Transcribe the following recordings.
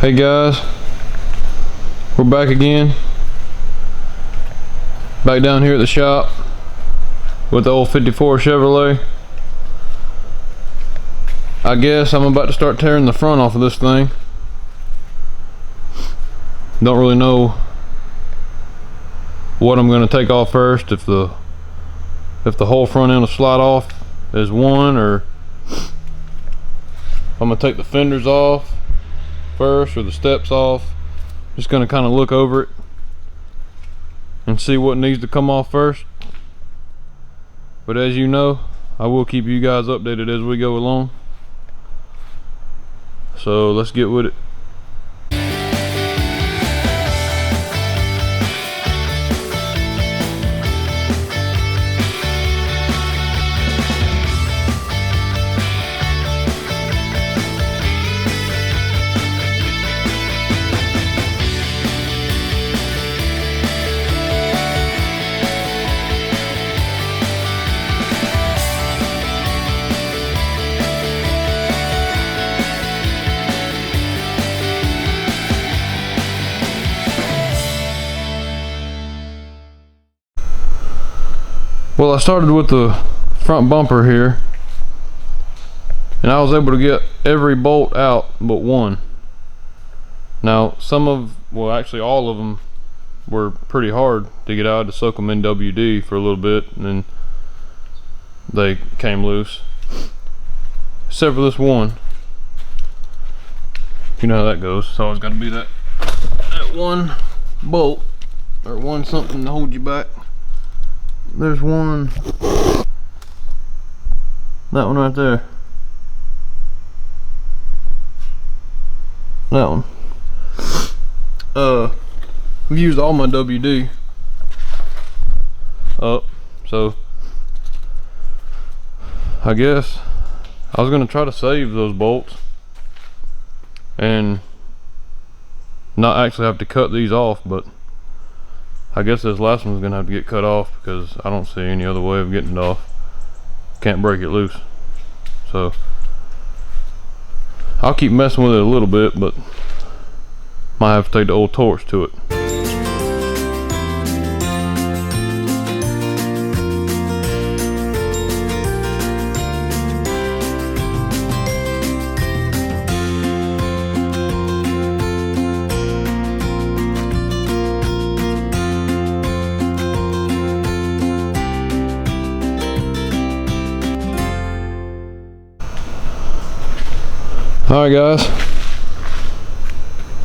Hey guys, we're back again. Back down here at the shop with the old 54 Chevrolet. I guess I'm about to start tearing the front off of this thing. Don't really know what I'm going to take off first, if the whole front end will slide off as one, or I'm going to take the fenders off first or the steps off. Just going to kind of look over it and see what needs to come off first. But as you know, I will keep you guys updated as we go along. So let's get with it. Well, I started with the front bumper here, and I was able to get every bolt out but one. Now actually all of them were pretty hard to get out. I had to soak them in WD for a little bit, and then they came loose, except for this one. You know how that goes. It's always got to be that one bolt or one something to hold you back. There's one, that one right there, that one. I've used all my WD up, so I guess I was gonna try to save those bolts and not actually have to cut these off, but I guess this last one's gonna have to get cut off because I don't see any other way of getting it off. Can't break it loose. So I'll keep messing with it a little bit, but might have to take the old torch to it. Alright guys,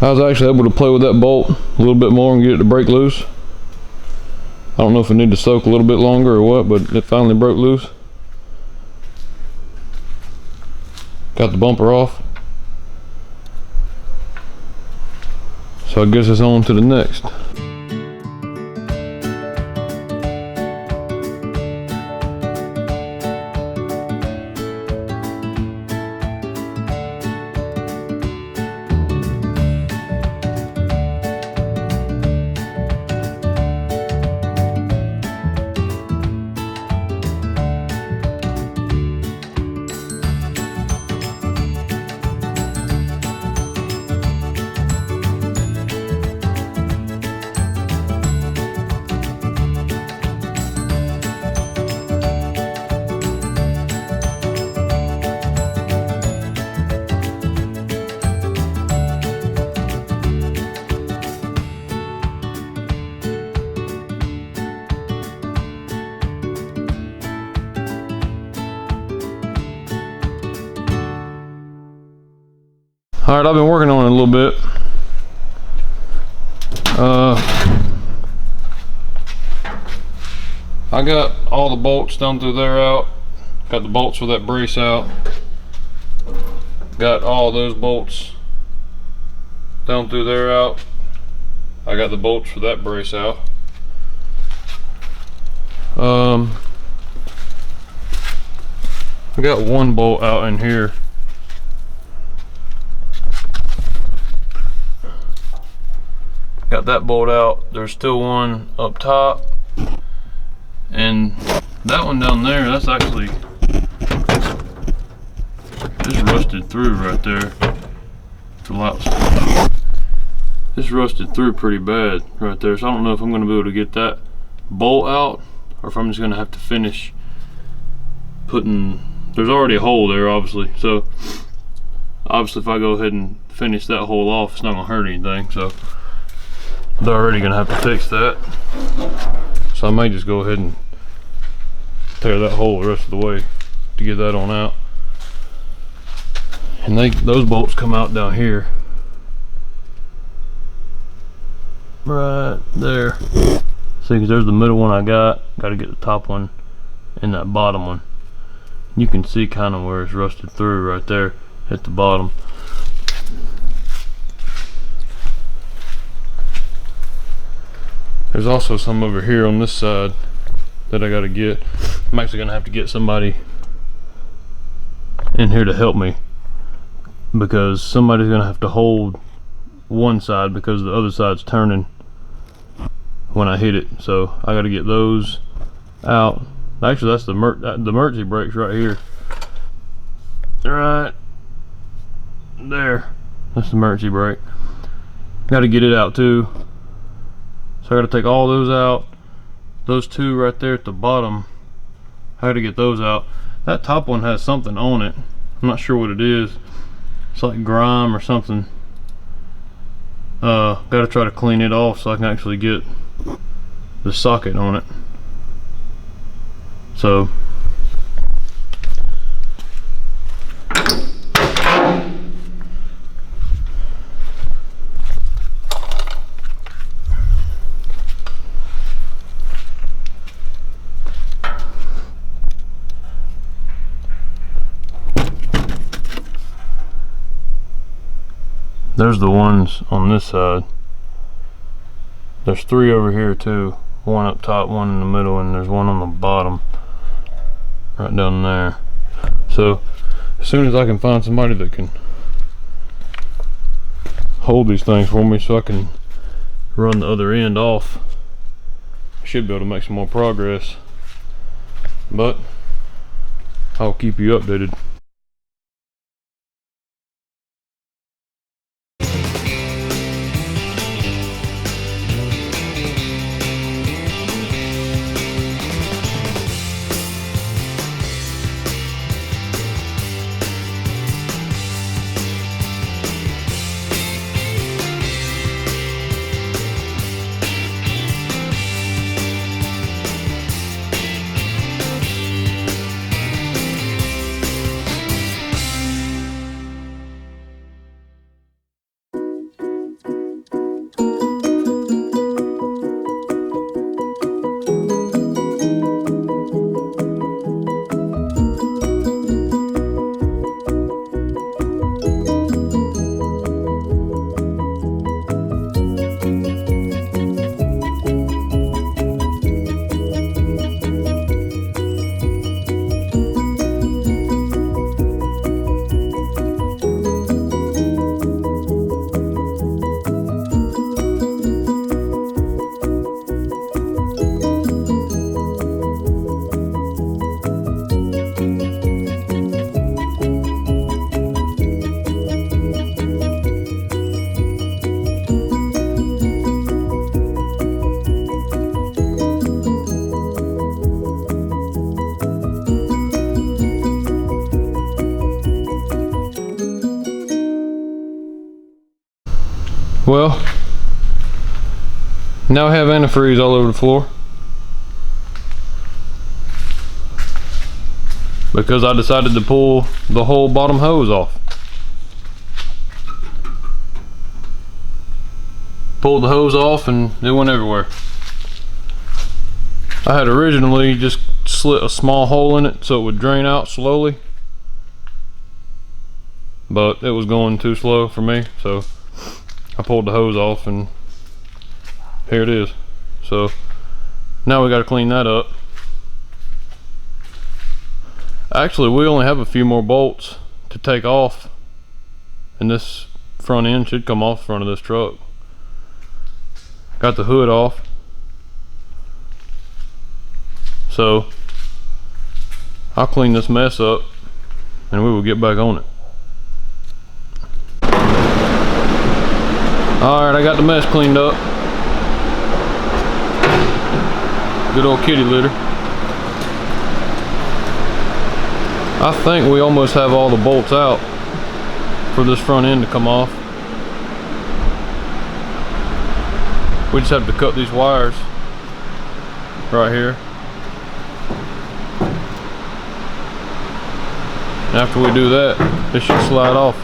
I was actually able to play with that bolt a little bit more and get it to break loose. I don't know if it needed to soak a little bit longer or what, but it finally broke loose. Got the bumper off. So I guess it's on to the next. Alright, I've been working on it a little bit. I got all the bolts down through there out. Got the bolts for that brace out. Got all those bolts down through there out. I got the bolts for that brace out. I got one bolt out in here. Got that bolt out. There's still one up top, and that one down there, that's actually just rusted through right there. This rusted through pretty bad right there, so I don't know if I'm going to be able to get that bolt out or if I'm just going to have to finish putting, there's already a hole there obviously, so obviously if I go ahead and finish that hole off, it's not going to hurt anything, so they're already going to have to fix that. So I may just go ahead and tear that hole the rest of the way to get that on out. And those bolts come out down here. Right there. See, because there's the middle one I got to get the top one and that bottom one. You can see kind of where it's rusted through right there at the bottom. There's also some over here on this side that I got to get. I'm actually going to have to get somebody in here to help me, because somebody's going to have to hold one side because the other side's turning when I hit it. So I got to get those out. Actually, that's the emergency brakes right here. Right there. That's the emergency brake. Got to get it out too. So I got to take all those out. Those two right there at the bottom, I got to get those out. That top one has something on it. I'm not sure what it is. It's like grime or something. Got to try to clean it off so I can actually get the socket on it. So there's the ones on this side. There's three over here too. One up top, one in the middle, and there's one on the bottom right down there. So as soon as I can find somebody that can hold these things for me so I can run the other end off, I should be able to make some more progress. But I'll keep you updated. Well, now I have antifreeze all over the floor because I decided to pull the whole bottom hose off. Pulled the hose off and it went everywhere. I had originally just slit a small hole in it so it would drain out slowly, but it was going too slow for me, so I pulled the hose off and here it is. So now we got to clean that up. Actually, we only have a few more bolts to take off, and this front end should come off the front of this truck. Got the hood off, so I'll clean this mess up and we will get back on it. Alright, I got the mess cleaned up. Good old kitty litter. I think we almost have all the bolts out for this front end to come off. We just have to cut these wires right here. After we do that, it should slide off.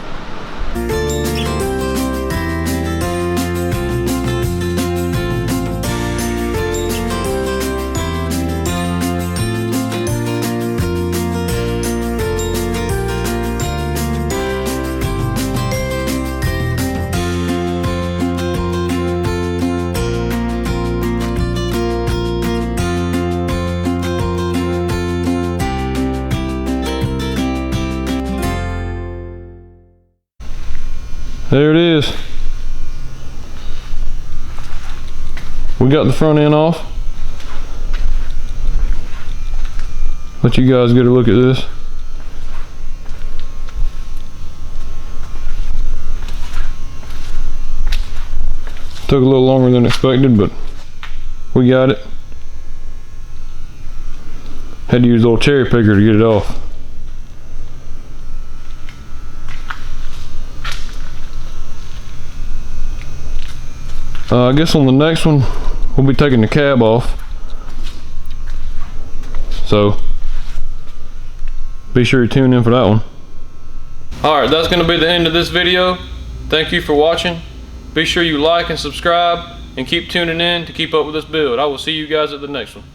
There it is. We got the front end off. Let you guys get a look at this. Took a little longer than expected, but we got it. Had to use a little cherry picker to get it off. I guess on the next one, we'll be taking the cab off. So, be sure you tune in for that one. Alright, that's going to be the end of this video. Thank you for watching. Be sure you like and subscribe and keep tuning in to keep up with this build. I will see you guys at the next one.